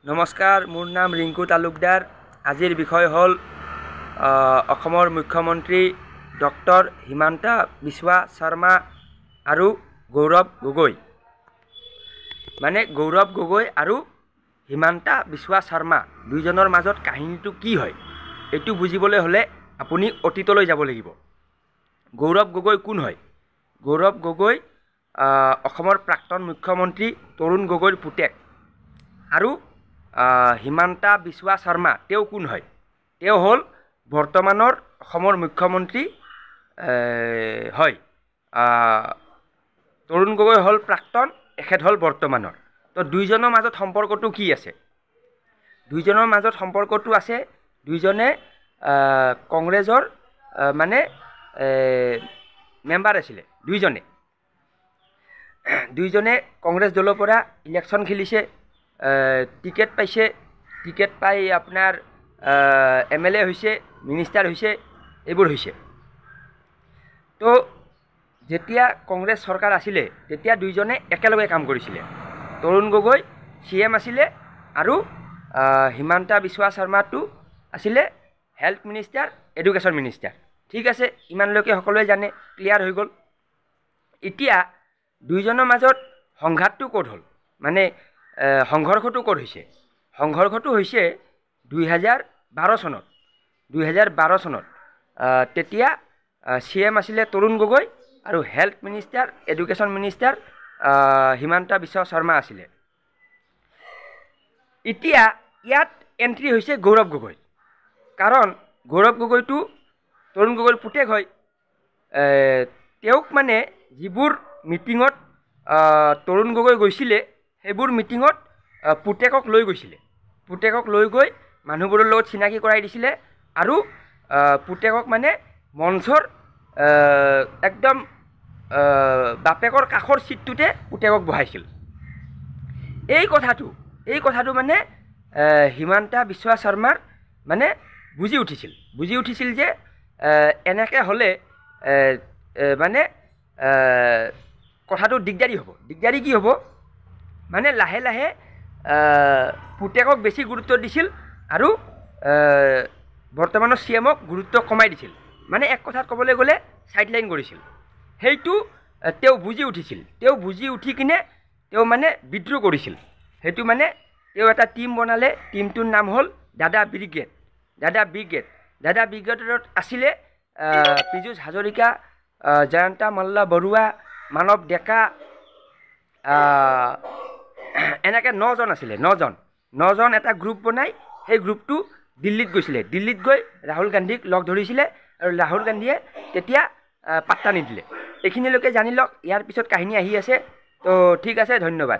নমস্কাৰ, মোৰ নাম ৰিংকু তালুকদাৰ। আজিৰ বিষয় হ'ল অসমৰ মুখ্যমন্ত্ৰী ডক্টৰ হিমন্ত বিশ্ব শৰ্মা আৰু গৌৰৱ গগৈ। মানে গৌৰৱ গগৈ আৰু হিমন্ত বিশ্ব শৰ্মা দুইজনৰ মাজত কাহিনীটো কি হয় এইটো বুজিবলৈ হ'লে আপুনি অতীতলৈ যাব লাগিব। গৌৰৱ গগৈ কোন হয়? গৌৰৱ গগৈ অসমৰ প্ৰাক্তন মুখ্যমন্ত্ৰী তৰুণ গগৈৰ পুতেক। আৰু হিমন্ত বিশ্ব শৰ্মা তেওঁ কোন হয়? তেওঁ হ'ল বৰ্তমানৰ অসমৰ মুখ্যমন্ত্ৰী হয়। তৰুণ গগৈ হ'ল প্ৰাক্তন, এখেত হ'ল বৰ্তমানৰ। তো দুইজনৰ মাজত সম্পৰ্কটো কি আছে? দুইজনৰ মাজত সম্পৰ্কটো আছে, দুইজনে কংগ্ৰেছৰ মানে মেম্বাৰ আছিলে। দুইজনে কংগ্ৰেছ দলৰ পৰা ইলেকশ্যন খেলিছে, টিকেট পাইছে, টিকেট পাই আপোনাৰ MLA হৈছে, মিনিষ্টাৰ হৈছে, এইবোৰ হৈছে। তো যেতিয়া কংগ্ৰেছ চৰকাৰ আছিলে তেতিয়া দুইজনে একেলগে কাম কৰিছিলে। তৰুণ গগৈ CM আছিলে আৰু হিমন্ত বিশ্ব শৰ্মাটো আছিলে হেল্থ মিনিষ্টাৰ, এডুকেশ্যন মিনিষ্টাৰ। ঠিক আছে, ইমানলৈকে সকলোৱে জানে, ক্লিয়াৰ হৈ গ'ল। এতিয়া দুইজনৰ মাজত সংঘাতটো ক'ত হ'ল, মানে সংঘৰ্ষটো ক'ত হৈছে? সংঘৰ্ষটো হৈছে 2012 চনত। 2012 চনত তেতিয়া CM আছিলে তৰুণ গগৈ আৰু health minister, education minister Himanta Biswa Sarma আছিলে। এতিয়া ইয়াত এণ্ট্ৰি হৈছে গৌৰৱ গগৈ, কাৰণ গৌৰৱ গগৈটো তৰুণ গগৈৰ পুতেক হয়। তেওঁক মানে যিবোৰ মিটিঙত তৰুণ গগৈ গৈছিলে সেইবোৰ মিটিঙত পুতেকক লৈ গৈছিলে। পুতেকক লৈ গৈ মানুহবোৰৰ লগত চিনাকি কৰাই দিছিলে আৰু পুতেকক মানে মঞ্চৰ একদম বাপেকৰ কাষৰ চিটটোতে পুতেকক বহাইছিল। এই কথাটো মানে হিমন্ত বিশ্ব শৰ্মাৰ মানে বুজি উঠিছিল যে এনেকৈ হ'লে মানে কথাটো দিগদাৰী হ'ব। দিগদাৰী কি হ'ব? মানে লাহে লাহে পুতেকক বেছি গুৰুত্ব দিছিল আৰু বৰ্তমানৰ CMক গুৰুত্ব কমাই দিছিল। মানে এক কথাত ক'বলৈ গ'লে চাইডলাইন কৰিছিল। সেইটো তেওঁ বুজি উঠিছিল। তেওঁ বুজি উঠি কিনে তেওঁ মানে বিদ্ৰোহ কৰিছিল। সেইটো মানে তেওঁ এটা টীম বনালে, টীমটোৰ নাম হ'ল দাদা ব্ৰিগেড। দাদা ব্ৰিগেডত আছিলে পীযুষ হাজৰিকা, জয়ন্ত মল্ল বৰুৱা, মানৱ ডেকা, এনেকৈ 9জন আছিলে। 9জন এটা গ্ৰুপ বনাই সেই গ্ৰুপটো দিল্লীত গৈছিলে। দিল্লীত গৈ ৰাহুল গান্ধীক লগ ধৰিছিলে আৰু ৰাহুল গান্ধীয়ে তেতিয়া পাত্তা নিদিলে। এইখিনিলৈকে জানি লওক, ইয়াৰ পিছত কাহিনী আহি আছে। তো ঠিক আছে, ধন্যবাদ।